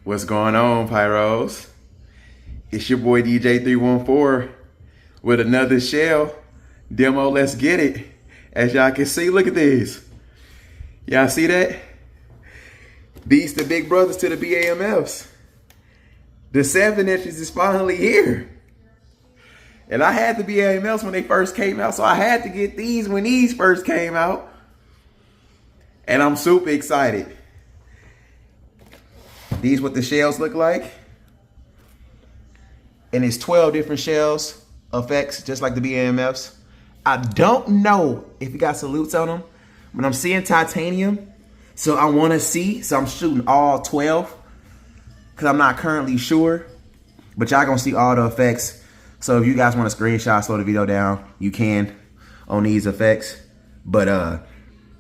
What's going on, Pyros? It's your boy DJ314 with another shell demo. Let's get it. As y'all can see, look at this. Y'all see that? These the big brothers to the BAMFs. The 7 inches is finally here. And I had the BAMFs when they first came out, so I had to get these when these first came out. And I'm super excited. These what the shells look like. And it's 12 different shells, effects, just like the BAMFs. I don't know if it got salutes on them, but I'm seeing titanium. So I want to see, so I'm shooting all 12 because I'm not currently sure. But y'all gonna see all the effects. So if you guys want to screenshot, slow the video down, you can on these effects. But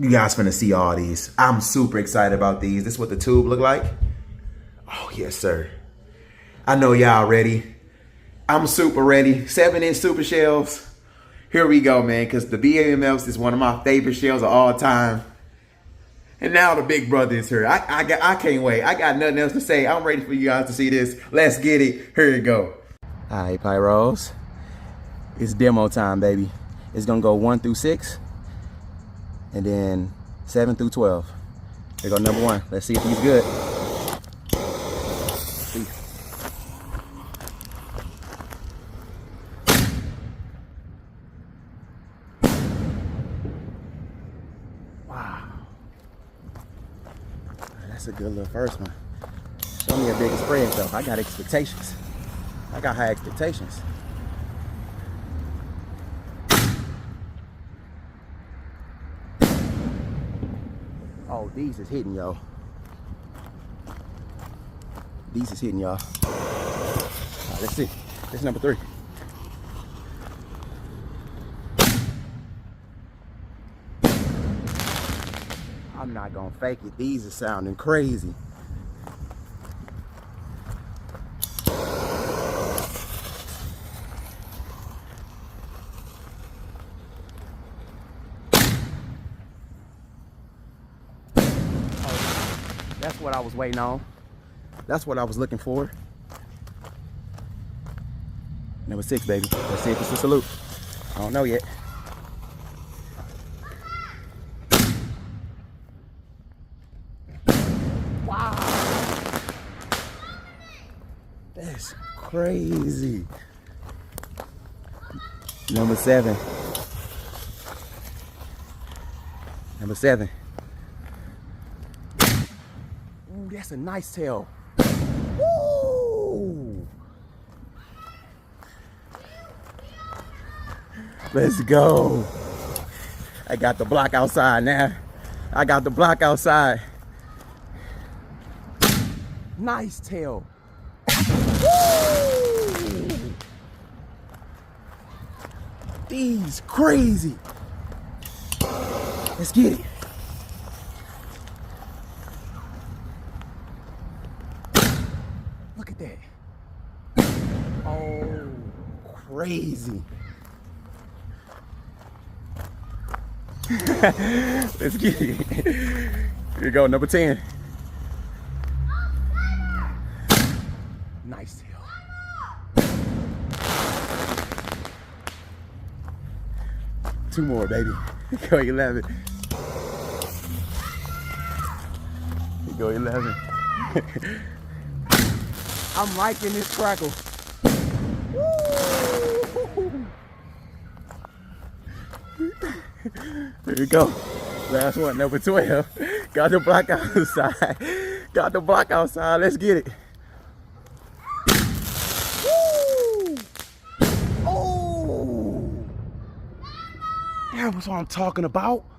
you guys finna see all these. I'm super excited about these. This is what the tube look like. Oh, yes, sir. I know y'all ready. I'm super ready. 7-inch super shells. Here we go, man, because the BAMFs is one of my favorite shells of all time. And now the big brother is here. I can't wait. I got nothing else to say. I'm ready for you guys to see this. Let's get it. Here we go. All right, Pyros. It's demo time, baby. It's going to go 1 through 6. And then 7 through 12. Here go number 1. Let's see if he's good. Wow. That's a good little first one. Show me a bigger spread though. I got expectations. I got high expectations. Oh, these is hitting, y'all. These is hitting, y'all. Right, let's see. This is number 3. I'm not gonna fake it. These are sounding crazy. That's what I was waiting on. That's what I was looking for. Number 6, baby. Let's see if it's a salute. I don't know yet. Wow. That's crazy. Number 7. Number 7. Ooh, that's a nice tail. Woo! Let's go. I got the block outside now. I got the block outside. Nice tail. Woo! These crazy. Let's get it. Look at that. Oh, crazy. Let's get it. Here you go, number 10. Nice tail. 2 more, baby. Go 11. Here go 11. I'm liking this crackle. Woo! Here you go. Last one, number 12. Got the block outside. Got the block outside. Let's get it. Woo! Oh! That was what I'm talking about.